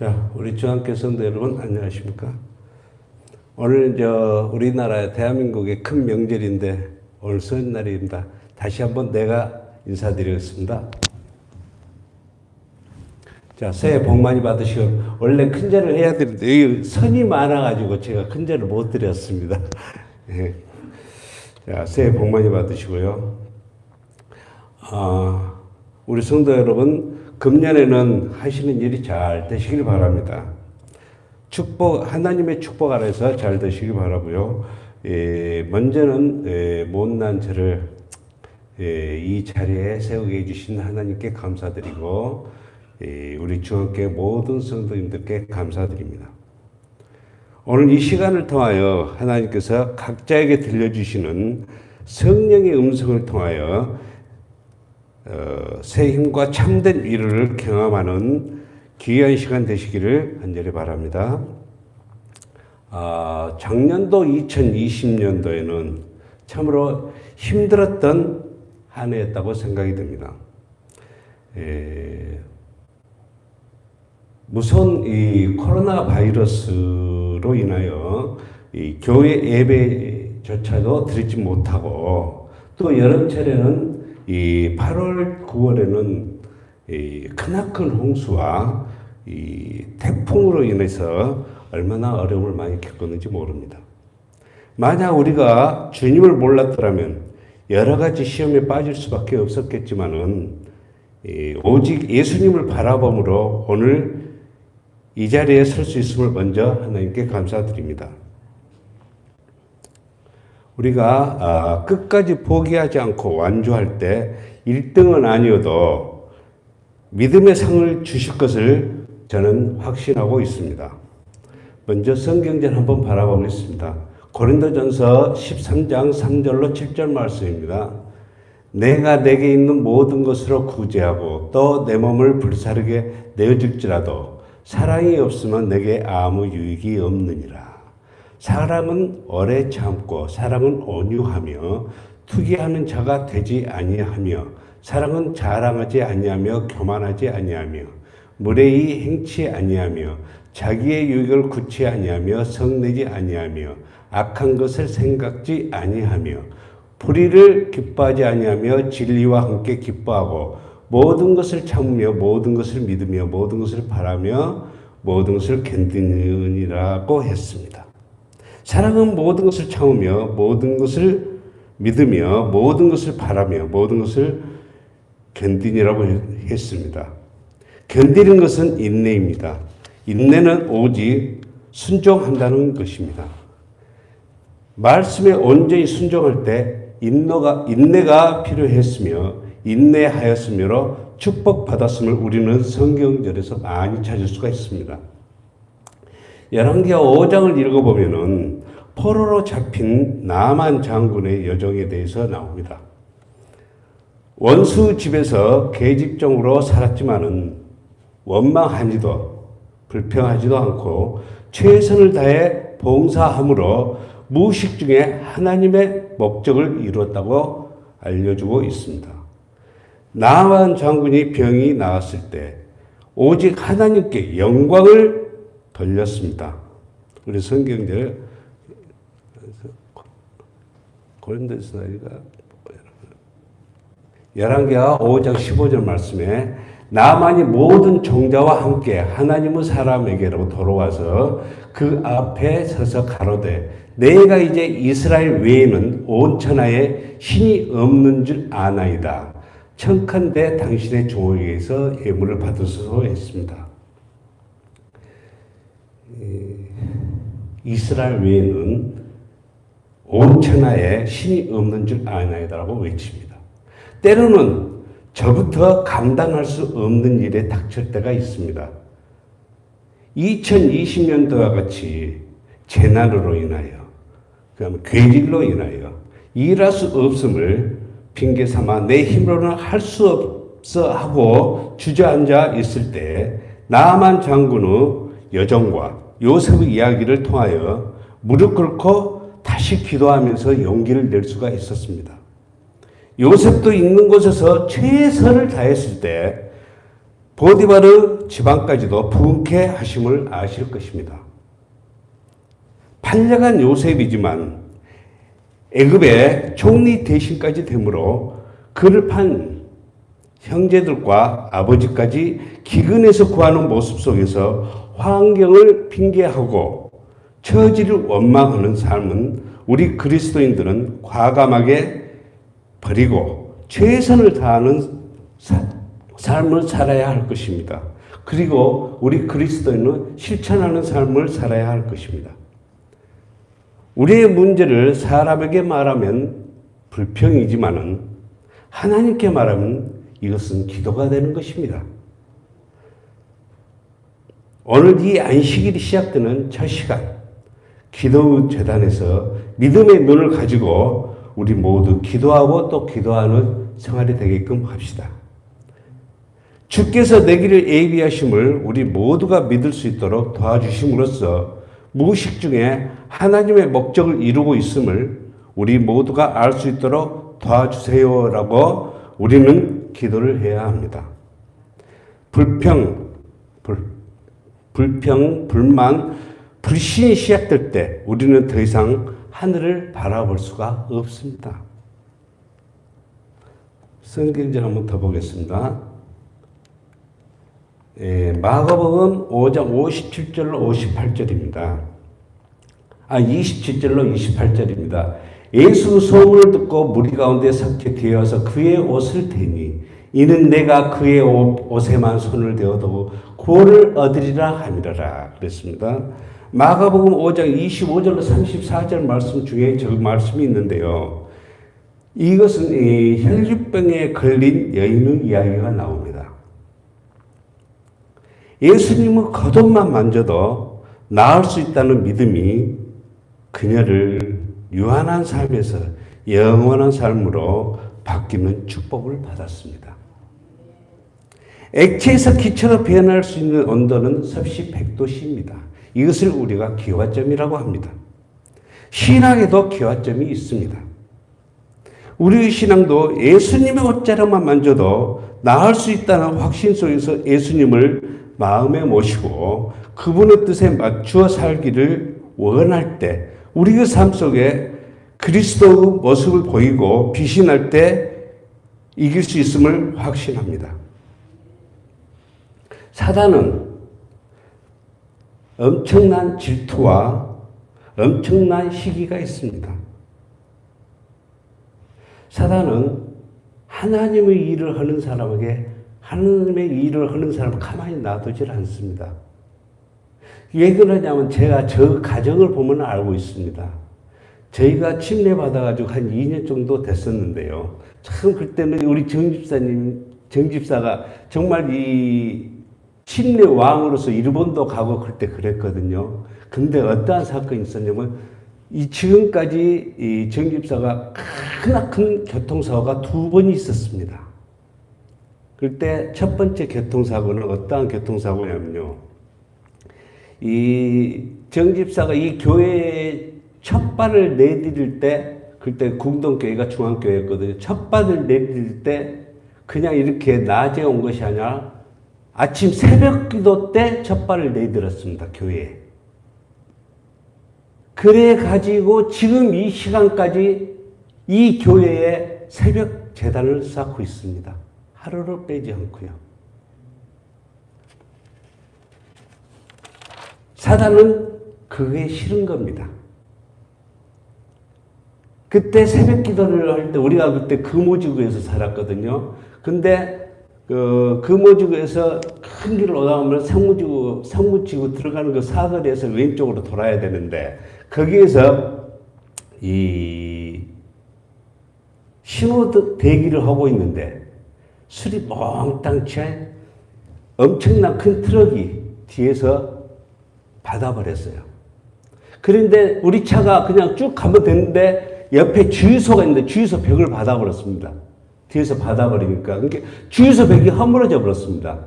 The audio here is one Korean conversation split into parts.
자, 우리 중학교 성도 여러분, 안녕하십니까? 오늘 우리나라 대한민국의 큰 명절인데 오늘 설날입니다. 다시 한번 내가 인사드리겠습니다. 자, 새해 복 많이 받으시고, 원래 큰절을 해야 되는데 여기 선이 많아가지고 제가 큰절을 못 드렸습니다. 예. 자, 새해 복 많이 받으시고요. 우리 성도 여러분, 금년에는 하시는 일이 잘 되시길 바랍니다. 하나님의 축복 아래서 잘 되시길 바라고요. 먼저는 못난 저를 이 자리에 세우게 해주신 하나님께 감사드리고, 우리 중학교 모든 성도님들께 감사드립니다. 오늘 이 시간을 통하여 하나님께서 각자에게 들려주시는 성령의 음성을 통하여 새 힘과 참된 위로를 경험하는 귀한 시간 되시기를 간절히 바랍니다. 작년도 2020년도에는 참으로 힘들었던 한 해였다고 생각이 듭니다. 무서운 이 코로나 바이러스로 인하여 이 교회 예배조차도 드리지 못하고, 또 여름철에는 이 8월, 9월에는 이 크나큰 홍수와 이 태풍으로 인해서 얼마나 어려움을 많이 겪었는지 모릅니다. 만약 우리가 주님을 몰랐더라면 여러 가지 시험에 빠질 수밖에 없었겠지만은, 오직 예수님을 바라봄으로 오늘 이 자리에 설 수 있음을 먼저 하나님께 감사드립니다. 우리가 끝까지 포기하지 않고 완주할 때 1등은 아니어도 믿음의 상을 주실 것을 저는 확신하고 있습니다. 먼저 성경절 한번 바라보겠습니다. 고린도전서 13장 3절로 7절 말씀입니다. 내가 내게 있는 모든 것으로 구제하고 또 내 몸을 불사르게 내어줄지라도 사랑이 없으면 내게 아무 유익이 없느니라. 사랑은 오래 참고 사랑은 온유하며 투기하는 자가 되지 아니하며 사랑은 자랑하지 아니하며 교만하지 아니하며 무례히 행치 아니하며 자기의 유익을 굳이 아니하며 성내지 아니하며 악한 것을 생각지 아니하며 불의를 기뻐하지 아니하며 진리와 함께 기뻐하고 모든 것을 참으며 모든 것을 믿으며 모든 것을 바라며 모든 것을 견디느니라고 했습니다. 사랑은 모든 것을 참으며 모든 것을 믿으며 모든 것을 바라며 모든 것을 견디니라고 했습니다. 견디는 것은 인내입니다. 인내는 오직 순종한다는 것입니다. 말씀에 온전히 순종할 때 인내가 필요했으며 인내하였으므로 축복받았음을 우리는 성경절에서 많이 찾을 수가 있습니다. 열왕기하 5장을 읽어보면은 포로로 잡힌 나만 장군의 여정에 대해서 나옵니다. 원수 집에서 계집종으로 살았지만은 원망하지도 불평하지도 않고 최선을 다해 봉사함으로 무의식 중에 하나님의 목적을 이루었다고 알려주고 있습니다. 나만 장군이 병이 나았을 때 오직 하나님께 영광을 돌렸습니다. 우리 성경절 고린도전서 열왕기하 5장 15절 말씀에 나만이 모든 종자와 함께 하나님의 사람에게로 돌아와서 그 앞에 서서 가로되 내가 이제 이스라엘 외에는 온 천하에 신이 없는 줄 아나이다. 청컨대 당신의 종에게서 예물을 받으소서 했습니다. 이스라엘 외에는 온 천하에 신이 없는 줄 아나이다라고 외칩니다. 때로는 저부터 감당할 수 없는 일에 닥칠 때가 있습니다. 2020년도와 같이 재난으로 인하여, 그다음에 괴질로 인하여 일할 수 없음을 핑계 삼아 내 힘으로는 할 수 없어 하고 주저앉아 있을 때 나만 장군의 여정과 요셉의 이야기를 통하여 무릎 꿇고 다시 기도하면서 용기를 낼 수가 있었습니다. 요셉도 있는 곳에서 최선을 다했을 때 보디바르 집안까지도 부흥케 하심을 아실 것입니다. 팔려간 요셉이지만 애굽의 총리 대신까지 되므로 그를 판 형제들과 아버지까지 기근에서 구하는 모습 속에서 환경을 핑계하고 처지를 원망하는 삶은 우리 그리스도인들은 과감하게 버리고 최선을 다하는 삶을 살아야 할 것입니다. 그리고 우리 그리스도인은 실천하는 삶을 살아야 할 것입니다. 우리의 문제를 사람에게 말하면 불평이지만은 하나님께 말하면 이것은 기도가 되는 것입니다. 오늘 이 안식일이 시작되는 첫 시간, 기도 재단에서 믿음의 눈을 가지고 우리 모두 기도하고 또 기도하는 생활이 되게끔 합시다. 주께서 내기를 예비하심을 우리 모두가 믿을 수 있도록 도와주심으로써 무의식 중에 하나님의 목적을 이루고 있음을 우리 모두가 알 수 있도록 도와주세요라고 우리는 기도를 해야 합니다. 불평, 불만, 불신이 시작될 때 우리는 더 이상 하늘을 바라볼 수가 없습니다. 성경절 한번 더 보겠습니다. 마가복음 5장 57절로 58절입니다. 27절로 28절입니다. 예수 소문을 듣고 무리 가운데 섞여 뒤에 와서 그의 옷을 대니 이는 내가 그의 옷에만 손을 대어도 구원을 얻으리라 함이라 그랬습니다. 마가복음 5장 25절로 34절 말씀 중에 저 말씀이 있는데요. 이것은 혈류병에 걸린 여인의 이야기가 나옵니다. 예수님은 겉옷만 만져도 나을 수 있다는 믿음이 그녀를 유한한 삶에서 영원한 삶으로 바뀌는 축복을 받았습니다. 액체에서 기체로 변할 수 있는 온도는 섭씨 100도씨입니다. 이것을 우리가 기화점이라고 합니다. 신앙에도 기화점이 있습니다. 우리의 신앙도 예수님의 옷자락만 만져도 나을 수 있다는 확신 속에서 예수님을 마음에 모시고 그분의 뜻에 맞추어 살기를 원할 때 우리의 삶 속에 그리스도의 모습을 보이고 빛이 날 때 이길 수 있음을 확신합니다. 사단은 엄청난 질투와 엄청난 시기가 있습니다. 사단은 하나님의 일을 하는 사람에게 하나님의 일을 하는 사람을 가만히 놔두질 않습니다. 왜 그러냐면 제가 저 가정을 보면 알고 있습니다. 저희가 침례받아가지고 한 2년 정도 됐었는데요. 참 그때는 우리 정집사가 정말 이 침례 왕으로서 일본도 가고 그때 그랬거든요. 근데 어떠한 사건이 있었냐면 지금까지 이 정집사가 크나큰 교통사고가 2번이 있었습니다. 그때 첫 번째 교통사고는 어떠한 교통사고냐면요. 이 정집사가 이 교회에 첫 발을 내디딜 때, 그때 궁동교회가 중앙교회였거든요. 첫 발을 내디딜 때 그냥 이렇게 낮에 온 것이 아니라 아침 새벽 기도 때 첫 발을 내디뎠습니다. 교회에. 그래 가지고 지금 이 시간까지 이 교회에 새벽 제단을 쌓고 있습니다. 하루를 빼지 않고요. 사단은 그게 싫은 겁니다. 그때 새벽 기도를 할 때 우리가 그때 금오지구에서 살았거든요. 근데 그 금오지구에서 큰 길을 오다가면 상무지구 들어가는 그 사거리에서 왼쪽으로 돌아야 되는데 거기에서 이 신호 대기를 하고 있는데 술이 몽땅 취한 엄청난 큰 트럭이 뒤에서 받아버렸어요. 그런데 우리 차가 그냥 쭉 가면 되는데 옆에 주유소가 있는데 주유소 벽을 받아버렸습니다. 뒤에서 받아버리니까. 그러니까 주유소 벽이 허물어져 버렸습니다.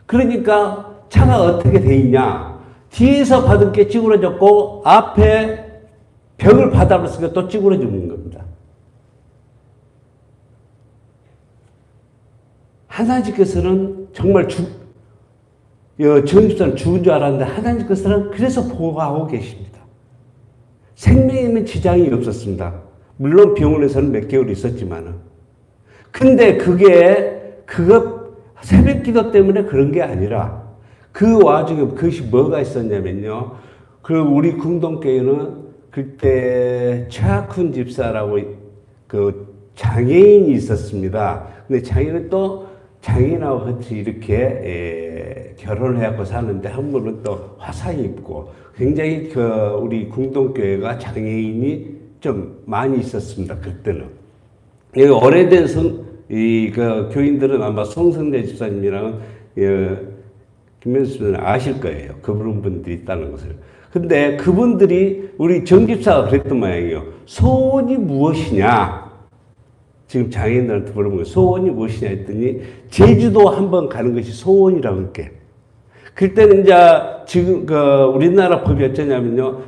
그러니까 차가 어떻게 돼 있냐. 뒤에서 받은 게 찌그러졌고 앞에 벽을 받아버렸으니까 또 찌그러지는 겁니다. 하나님께서는 정말 정집사는 죽은 줄 알았는데 하나님께서는 그래서 보호하고 계십니다. 생명에는 지장이 없었습니다. 물론 병원에서는 몇 개월 있었지만은. 근데 그거 새벽 기도 때문에 그런 게 아니라 그 와중에 그것이 뭐가 있었냐면요. 우리 궁동교회는 그때 최학훈 집사라고 그 장애인이 있었습니다. 근데 장애인은 또 장애인하고 같이 이렇게 결혼을 해갖고 사는데 한 분은 또 화상이 있고 굉장히 우리 궁동교회가 장애인이 좀 많이 있었습니다. 그때는. 오래된 교인들은 아마 송성대 집사님이랑 김현수 씨는 아실 거예요. 그런 분들이 있다는 것을. 근데 그분들이 우리 정 집사가 그랬던 모양이에요. 소원이 무엇이냐? 지금 장애인들한테 물어본 거예요. 소원이 무엇이냐 했더니 제주도 한번 가는 것이 소원이라고 할게. 그때는 이제 지금 우리나라 법이 어쩌냐면요.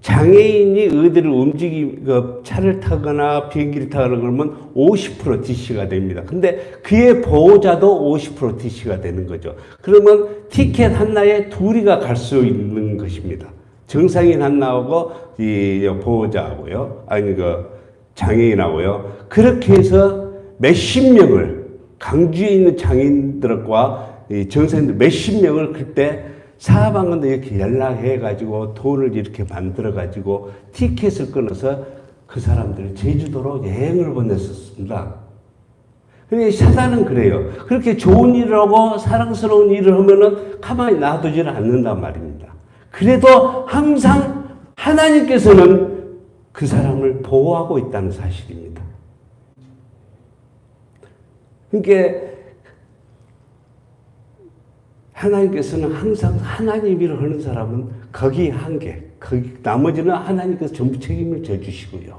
장애인이 어디를 차를 타거나 비행기를 타거나 그러면 50% DC가 됩니다. 근데 그의 보호자도 50% DC가 되는 거죠. 그러면 티켓 하나에 둘이가 갈 수 있는 것입니다. 정상인 하나하고 이 보호자하고요. 장애인하고요. 그렇게 해서 몇십 명을 강주에 있는 장애인들과 정상인들 몇십 명을 그때 사방근도 이렇게 연락해가지고 돈을 이렇게 만들어가지고 티켓을 끊어서 그 사람들을 제주도로 여행을 보냈었습니다. 근데 사단은 그래요. 그렇게 좋은 일을 하고 사랑스러운 일을 하면은 가만히 놔두지를 않는단 말입니다. 그래도 항상 하나님께서는 그 사람을 보호하고 있다는 사실입니다. 그러니까 하나님께서는 항상 하나님 일을 하는 사람은 거기 한계, 나머지는 하나님께서 전부 책임을 져주시고요.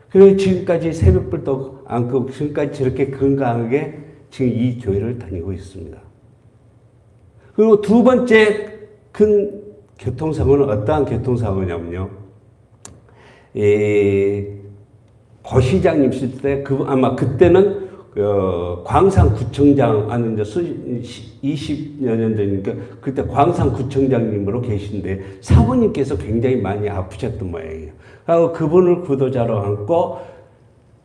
그래서 지금까지 새벽불도 안 끄고 지금까지 저렇게 건강하게 지금 이 교회를 다니고 있습니다. 그리고 두 번째 큰 교통사고는 어떠한 교통사고냐면요. 고 시장님 있을 때, 아마 그때는 광산구청장, 한 20여 년 전이니까 그때 광산구청장님으로 계신데 사모님께서 굉장히 많이 아프셨던 모양이에요. 그리고 그분을 구도자로 앉고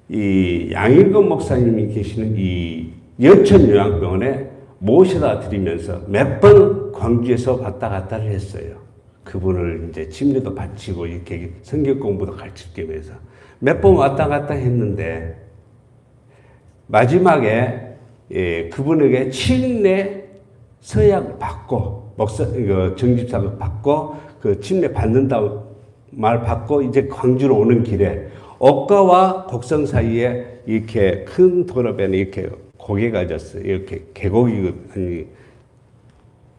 이 양일건 목사님이 계시는 이 여천요양병원에 모셔다 드리면서 몇 번 광주에서 왔다 갔다를 했어요. 그분을 이제 침례도 바치고 이렇게 성경 공부도 가르치기 위해서 몇 번 왔다 갔다 했는데 마지막에 그분에게 침례 서약 받고 정집사가 받고 그 침례 받는다고 말 받고 이제 광주로 오는 길에 옥가와 곡성 사이에 이렇게 큰 도로변에 이렇게 고개가 졌어요. 이렇게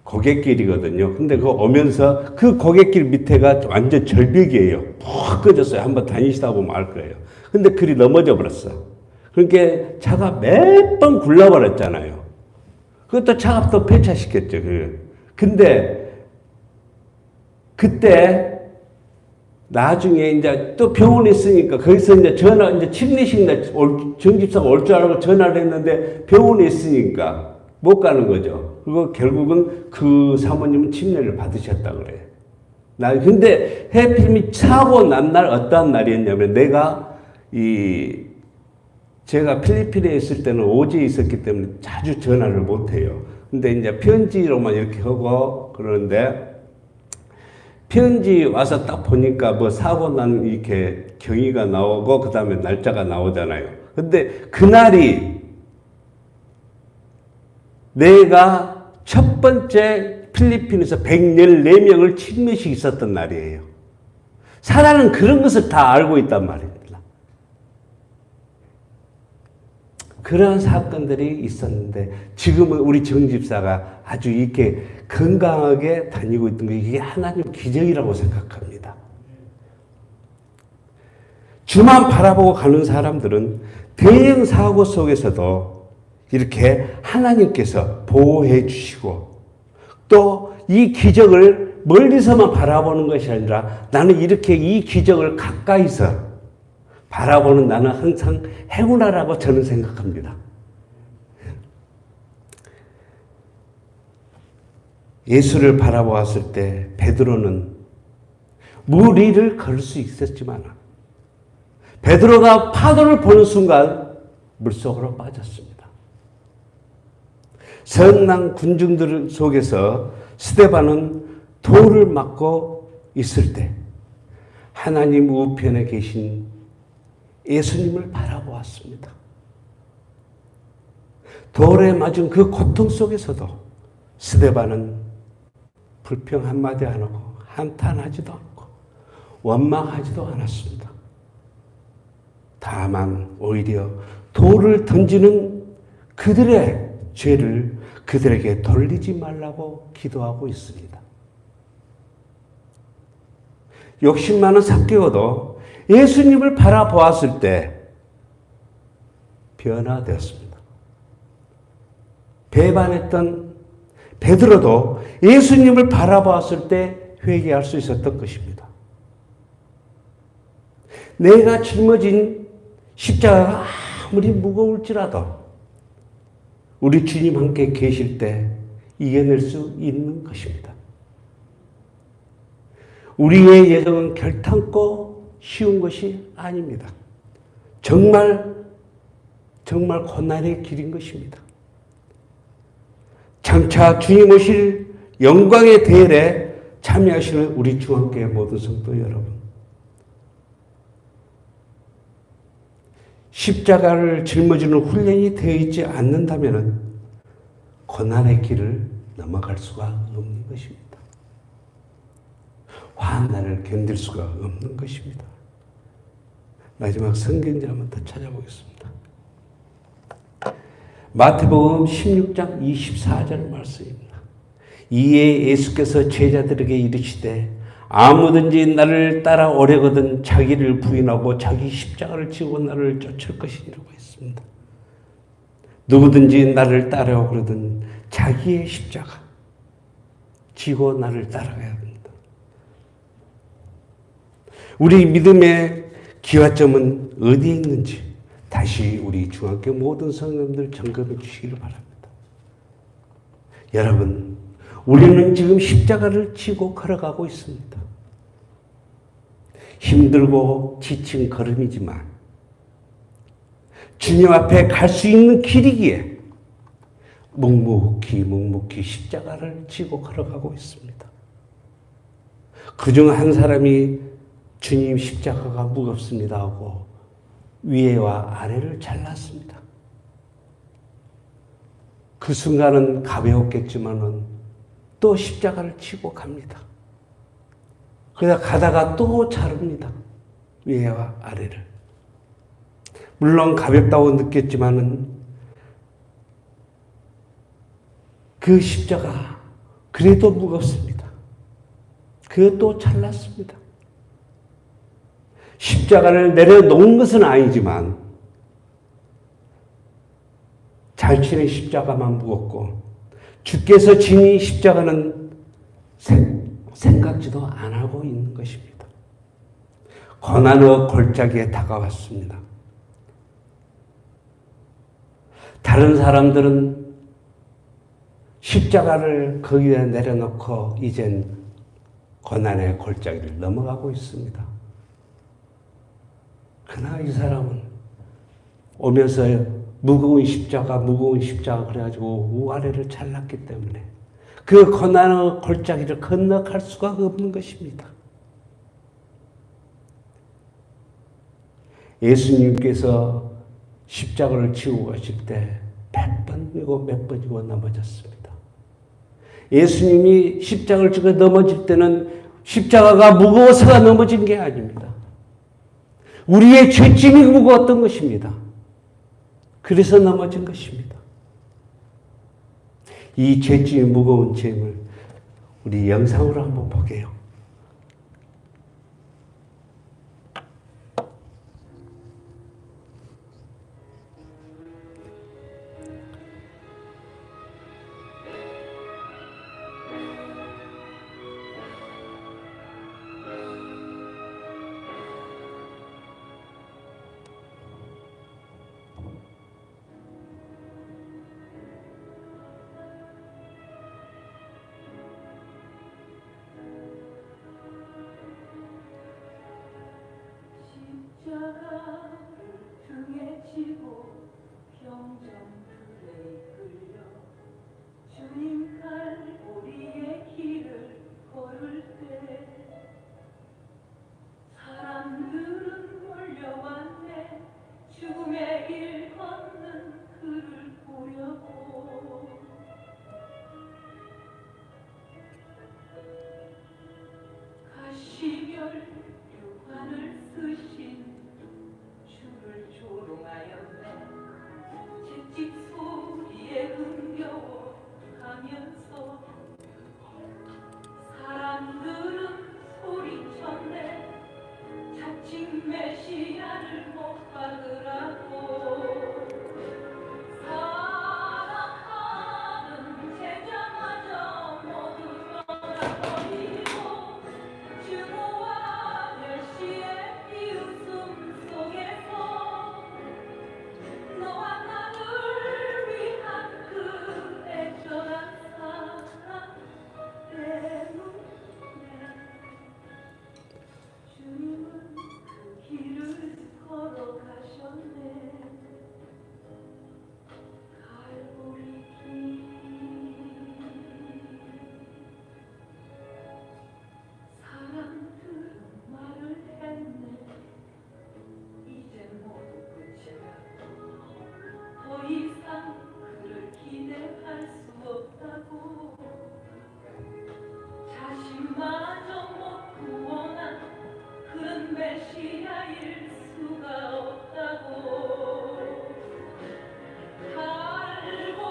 고갯길이거든요. 근데 그거 오면서 그 고갯길 밑에가 완전 절벽이에요. 푹 꺼졌어요. 한번 다니시다 보면 알 거예요. 근데 그리 넘어져 버렸어. 그러니까 차가 몇 번 굴러버렸잖아요. 그것도 차가 또 폐차시켰죠. 근데 그때 나중에 이제 또 병원에 있으니까 거기서 이제 이제 침례식 날 정집사가 올 줄 알고 전화를 했는데 병원에 있으니까 못 가는 거죠. 그리고 결국은 그 사모님은 침례를 받으셨다 그래요. 근데 해필이 사고 난 날 어떠한 날이었냐면 제가 필리핀에 있을 때는 오지에 있었기 때문에 자주 전화를 못 해요. 근데 이제 편지로만 이렇게 하고 그러는데 편지 와서 딱 보니까 뭐 사고 난 이렇게 경위가 나오고 그 다음에 날짜가 나오잖아요. 근데 그날이 내가 첫 번째 필리핀에서 114명을 침례식 있었던 날이에요. 사단은 그런 것을 다 알고 있단 말입니다. 그런 사건들이 있었는데 지금은 우리 정집사가 아주 이렇게 건강하게 다니고 있던 게 이게 하나님 기적이라고 생각합니다. 주만 바라보고 가는 사람들은 대형 사고 속에서도 이렇게 하나님께서 보호해 주시고 또 이 기적을 멀리서만 바라보는 것이 아니라 나는 이렇게 이 기적을 가까이서 바라보는 나는 항상 행운아라고 저는 생각합니다. 예수를 바라보았을 때 베드로는 물 위를 걸을 수 있었지만 베드로가 파도를 보는 순간 물속으로 빠졌습니다. 선난 군중들 속에서 스데반은 돌을 맞고 있을 때 하나님 우편에 계신 예수님을 바라보았습니다. 돌에 맞은 그 고통 속에서도 스데반은 불평 한마디 안 하고 한탄하지도 않고 원망하지도 않았습니다. 다만 오히려 돌을 던지는 그들의 죄를 그들에게 돌리지 말라고 기도하고 있습니다. 욕심 많은 삭개오도 예수님을 바라보았을 때 변화되었습니다. 배반했던 베드로도 예수님을 바라보았을 때 회개할 수 있었던 것입니다. 내가 짊어진 십자가가 아무리 무거울지라도 우리 주님 함께 계실 때 이겨낼 수 있는 것입니다. 우리의 예정은 결탄코 쉬운 것이 아닙니다. 정말 고난의 길인 것입니다. 장차 주님 오실 영광의 대열에 참여하시는 우리 주한교회 모든 성도 여러분, 십자가를 짊어지는 훈련이 되어 있지 않는다면 고난의 길을 넘어갈 수가 없는 것입니다. 환난을 견딜 수가 없는 것입니다. 마지막 성경절 한번 더 찾아보겠습니다. 마태복음 16장 24절 말씀입니다. 이에 예수께서 제자들에게 이르시되 아무든지 나를 따라오려거든 자기를 부인하고 자기 십자가를 지고 나를 쫓을 것이라고 했습니다. 누구든지 나를 따라오거든 자기의 십자가 지고 나를 따라가야 합니다. 우리 믿음의 기화점은 어디에 있는지 다시 우리 중학교 모든 성도님들 점검해 주시기를 바랍니다. 여러분, 우리는 지금 십자가를 지고 걸어가고 있습니다. 힘들고 지친 걸음이지만 주님 앞에 갈 수 있는 길이기에 묵묵히 십자가를 지고 걸어가고 있습니다. 그중 한 사람이 주님 십자가가 무겁습니다 하고 위에와 아래를 잘랐습니다. 그 순간은 가벼웠겠지만은 또 십자가를 치고 갑니다. 그러다 가다가 또 자릅니다. 위에와 아래를. 물론 가볍다고 느꼈지만은 그 십자가 그래도 무겁습니다. 그것도 잘랐습니다. 십자가를 내려놓은 것은 아니지만 잘 치는 십자가만 무겁고 주께서 지니 십자가는 생각지도 안 하고 있는 것입니다. 고난의 골짜기에 다가왔습니다. 다른 사람들은 십자가를 거기에 내려놓고 이젠 고난의 골짜기를 넘어가고 있습니다. 그러나 이 사람은 오면서 무거운 십자가 그래가지고 우아래를 잘랐기 때문에 그 고난의 골짜기를 건너갈 수가 없는 것입니다. 예수님께서 십자가를 지고 가실 때 몇 번이고 넘어졌습니다. 예수님이 십자가를 지고 넘어질 때는 십자가가 무거워서가 넘어진 게 아닙니다. 우리의 죄짐이 무거웠던 것입니다. 그래서 넘어진 것입니다. 이 죄짐이 무거운 짐을 우리 영상으로 한번 보게요. 등에 지고 병정들에 이끌려 주님 갈보리의 길을 걸을 때 사람들은 몰려왔네. 죽음의 길 걷는 그를 보려고. 가시별 유관을 쓰신 주를 조롱하였네. 채찍 소리에 흥겨워 가면서 사람들은 소리쳤네. 자칭 메시아를 못 박으라고. 사랑하는 제자마저 모두 떠나버리고 증오와 멸시의 비웃음 속에서 너와 나를 위한 그 애절한 사랑 때문에 주님은 그 길을 걸어가셨네. 갈보리 길. 사람들은 말을 했네. 이제 모두 끝이야. 더 이상 그를 기대할 수 없다고. 자신마저 못 구원한 그런 메시아일 수가 없다고.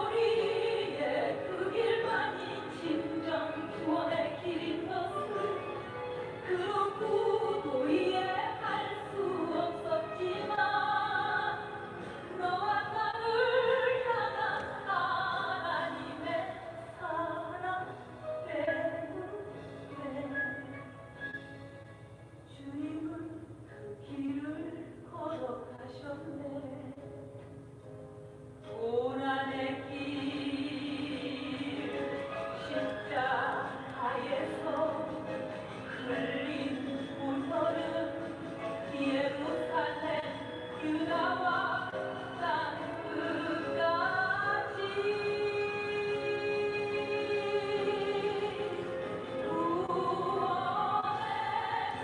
갈보리의 그 길만이 진정 구원의 길인 것을 그 누구도 이해할 수 없었지만 너와 나를 향한 하나님의 사랑 때문에 주님은 그 길을 걸어가셨네. 고난의 길 십자가에서 흘린 보혈은 예루살렘 유다와 땅 끝까지 구원의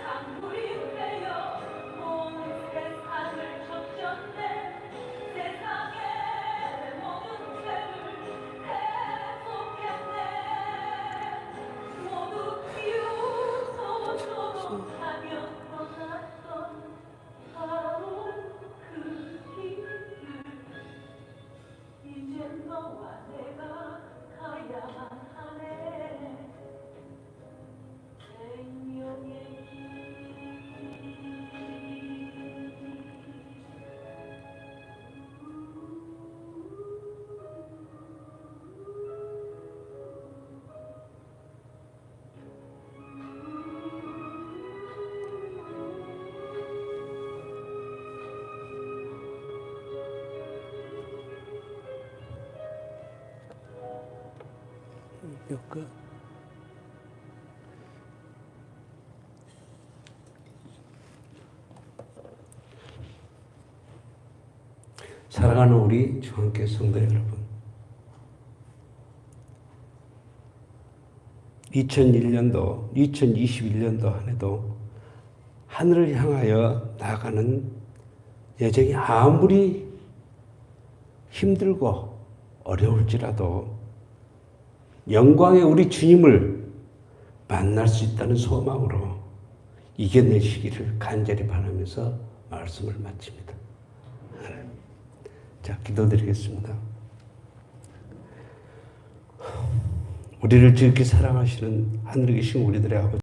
강물이 되어 온 세상을 적셨네. 세상의 모든 죄를 해속했네. 모두 비웃어줘도 하며 떠났던 바로 그 길을 이제 너와 내가 가야만 하네. 생명의 길. 몇 그. 사랑하는 우리 주한교회 성도 여러분, 2001년도, 2021년도 한 해도 하늘을 향하여 나아가는 여정이 아무리 힘들고 어려울지라도 영광의 우리 주님을 만날 수 있다는 소망으로 이겨내시기를 간절히 바라면서 말씀을 마칩니다. 자, 기도드리겠습니다. 우리를 지극히 사랑하시는 하늘에 계신 우리들의 아버지,